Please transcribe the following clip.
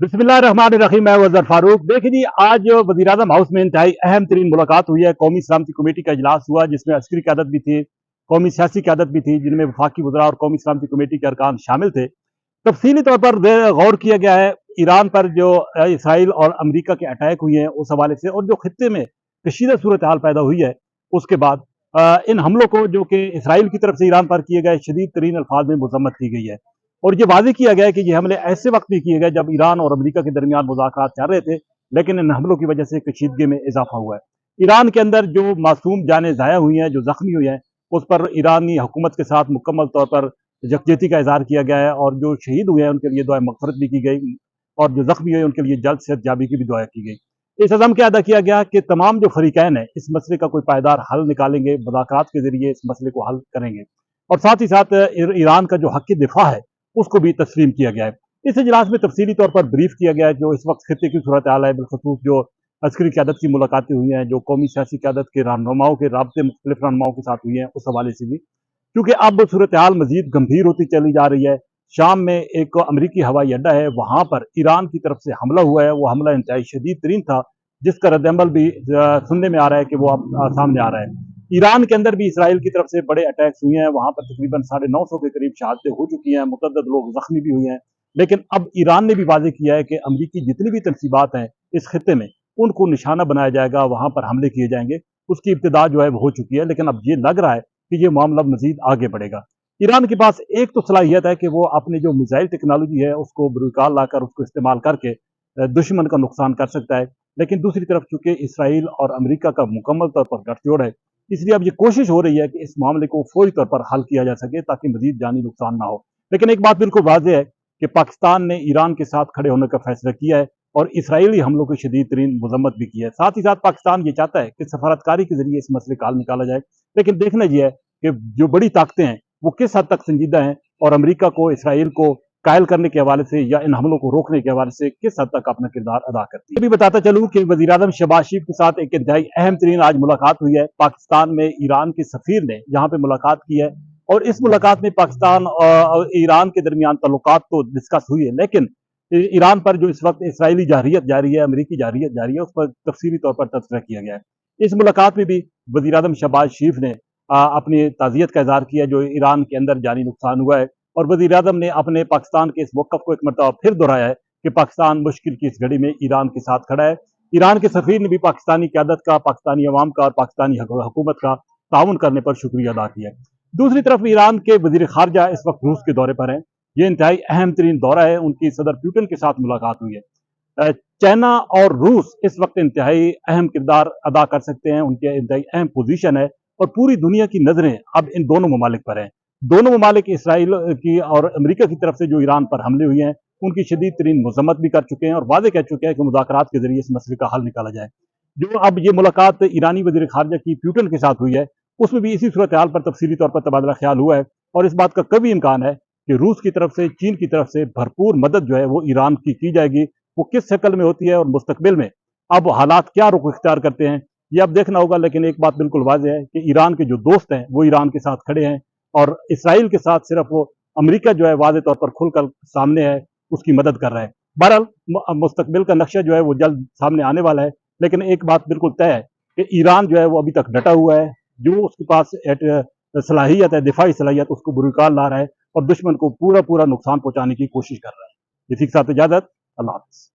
बिस्मिल्लाहिर्रहमानिर्रहीम। मैं वज़ीर फारूक। देखिए जी, आज वज़ीर-ए-आज़म हाउस में इंतहाई अहम तरीन मुलाकात हुई है। कौमी सलामती कमेटी का इजलास हुआ जिसमें अस्करी क़यादत भी थी, कौमी सियासी क़यादत भी थी, जिनमें वफाकी वज़रा और कौमी सलामती कमेटी के अरकान शामिल थे। तफसीली तौर पर गौर किया गया है ईरान पर जो इसराइल और अमरीका के अटैक हुए हैं उस हवाले से, और जो खित्ते में कशीदा सूरत हाल पैदा हुई है उसके बाद इन हमलों को जो कि इसराइल की तरफ से ईरान पर किए गए शदीद तरीन अल्फाज में मजम्मत की गई है। और ये वाज़ेह किया गया है कि ये हमले ऐसे वक्त भी किए गए जब ईरान और अमरीका के दरमियान मुज़ाकरात चल रहे थे, लेकिन इन हमलों की वजह से कशीदगी में इजाफा हुआ है। ईरान के अंदर जो मासूम जानें ज़ाया हुई हैं, जो जख्मी हुए हैं, उस पर ईरानी हुकूमत के साथ मुकम्मल तौर पर यकजहती का इजहार किया गया है, और जो शहीद हुए हैं उनके लिए दुआ मग़फ़िरत भी की गई, और जो जख्मी हुए उनके लिए जल्द सेहतयाबी की भी दुआ की गई। इस अज़म के अदा किया गया कि तमाम जो फरीकैन हैं इस मसले का कोई पायदार हल निकालेंगे, मुज़ाकरात के जरिए इस मसले को हल करेंगे, और साथ ही साथ ईरान का जो हक़ दिफा है उसको भी तस्लीम किया गया है। इस इजलास में तफसीली तौर पर ब्रीफ किया गया है जो इस वक्त खित्ते की सूरत हाल है, बिलखसूस जो अस्करी क़यादत की मुलाकातें हुई हैं, जो कौमी सियासी क़यादत के रहनुमाओं के राब्ते मुख्तलिफ रहनुमाओं के साथ हुई हैं, उस हवाले से भी, क्योंकि अब सूरत हाल मजीद गंभीर होती चली जा रही है। शाम में एक अमरीकी हवाई अड्डा है, वहां पर ईरान की तरफ से हमला हुआ है। वो हमला इंतहाई शदीद तरीन था, जिसका रद्द-ए-अमल भी सुनने में आ रहा है कि वो अब सामने आ रहा है। ईरान के अंदर भी इसराइल की तरफ से बड़े अटैक्स हुए हैं, वहां पर तकरीबन 950 के करीब शहादतें हो चुकी हैं, मुतअद्दिद लोग जख्मी भी हुए हैं। लेकिन अब ईरान ने भी वाज़ेह किया है कि अमरीकी जितनी भी तनसीबात हैं इस खित्ते में, उनको निशाना बनाया जाएगा, वहां पर हमले किए जाएंगे। उसकी इब्तिदा जो है वो हो चुकी है, लेकिन अब ये लग रहा है कि ये मामला मजीद आगे बढ़ेगा। ईरान के पास एक तो सलाहियत है कि वो अपनी जो मिसाइल टेक्नोलॉजी है उसको बुरकाल लाकर उसको इस्तेमाल करके दुश्मन का नुकसान कर सकता है। लेकिन दूसरी तरफ चूंकि इसराइल और अमरीका का मुकम्मल तौर पर गठजोड़ है, इसलिए अब ये कोशिश हो रही है कि इस मामले को फौरी तौर पर हल किया जा सके ताकि मजीद जानी नुकसान ना हो। लेकिन एक बात बिल्कुल वाज़ेह है कि पाकिस्तान ने ईरान के साथ खड़े होने का फैसला किया है, और इसराइली हमलों की शदीद तरीन मजम्मत भी की है। साथ ही साथ पाकिस्तान ये चाहता है कि सफारतकारी के जरिए इस मसले का हल निकाला जाए। लेकिन देखना यह है कि जो बड़ी ताकतें हैं वो किस हद तक संजीदा हैं, और अमरीका को इसराइल को कायल करने के हवाले से या इन हमलों को रोकने के हवाले से किस हद तक अपना किरदार अदा करती है। ये भी बताता चलूं कि वज़ीर-ए-आज़म शहबाज शरीफ के साथ एक इंतहाई अहम तरीन आज मुलाकात हुई है। पाकिस्तान में ईरान के सफीर ने यहाँ पे मुलाकात की है, और इस मुलाकात में पाकिस्तान और ईरान के दरमियान तल्लुकात तो डिस्कस हुई है, लेकिन ईरान पर जो इस वक्त इसराइली जारहियत जारी है, अमरीकी जारहियत जारी है, उस पर तफसीली तौर पर तबसरा किया गया है। इस मुलाकात में भी वज़ीर-ए-आज़म शहबाज शरीफ ने अपनी ताज़ियत का इज़हार किया जो ईरान के अंदर जानी नुकसान हुआ है, और वज़ीर-ए-आज़म ने अपने पाकिस्तान के इस मौक़िफ़ को एक मरतबा फिर दोहराया है कि पाकिस्तान मुश्किल की इस घड़ी में ईरान के साथ खड़ा है। ईरान के सफ़ीर ने भी पाकिस्तानी क़यादत का, पाकिस्तानी अवाम का और पाकिस्तानी हुकूमत का ताउन करने पर शुक्रिया अदा किया है। दूसरी तरफ ईरान के वज़ीर ख़ारजा इस वक्त रूस के दौरे पर हैं। ये इंतहाई अहम तरीन दौरा है, उनकी सदर पुतिन के साथ मुलाकात हुई है। चाइना और रूस इस वक्त इंतहाई अहम किरदार अदा कर सकते हैं, उनकी इंतहाई अहम पोजीशन है, और पूरी दुनिया की नजरें अब इन दोनों ममालिक पर हैं। दोनों ममालिक इसराइल की और अमरीका की तरफ से जो ईरान पर हमले हुए हैं उनकी शदीद तरीन मजम्मत भी कर चुके हैं, और वादे कह चुके हैं कि मुज़ाकरात के जरिए इस मसले का हल निकाला जाए। जो अब ये मुलाकात ईरानी वज़ीर ख़ारजा की पुतिन के साथ हुई है, उसमें भी इसी सूरत हाल पर तफसीली तौर पर तबादला ख्याल हुआ है, और इस बात का कभी इम्कान है कि रूस की तरफ से, चीन की तरफ से भरपूर मदद जो है वो ईरान की जाएगी। वो किस शक्ल में होती है और मुस्तकबिल में अब हालात क्या रुख इख्तियार करते हैं, ये अब देखना होगा। लेकिन एक बात बिल्कुल वाज़ेह है कि ईरान के जो दोस्त हैं वो ईरान के साथ खड़े हैं, और इसराइल के साथ सिर्फ वो अमरीका जो है वाज़ेह तौर पर खुलकर सामने है, उसकी मदद कर रहा है। बहरहाल मुस्तकबिल का नक्शा जो है वो जल्द सामने आने वाला है, लेकिन एक बात बिल्कुल तय है कि ईरान जो है वो अभी तक डटा हुआ है। जो उसके पास सलाहियत है, दिफाई सलाहियत, उसको बुरुकाल ला रहा है, और दुश्मन को पूरा नुकसान पहुंचाने की कोशिश कर रहा है। इसी के साथ इजाजत, अल्लाह हाफ़िज़।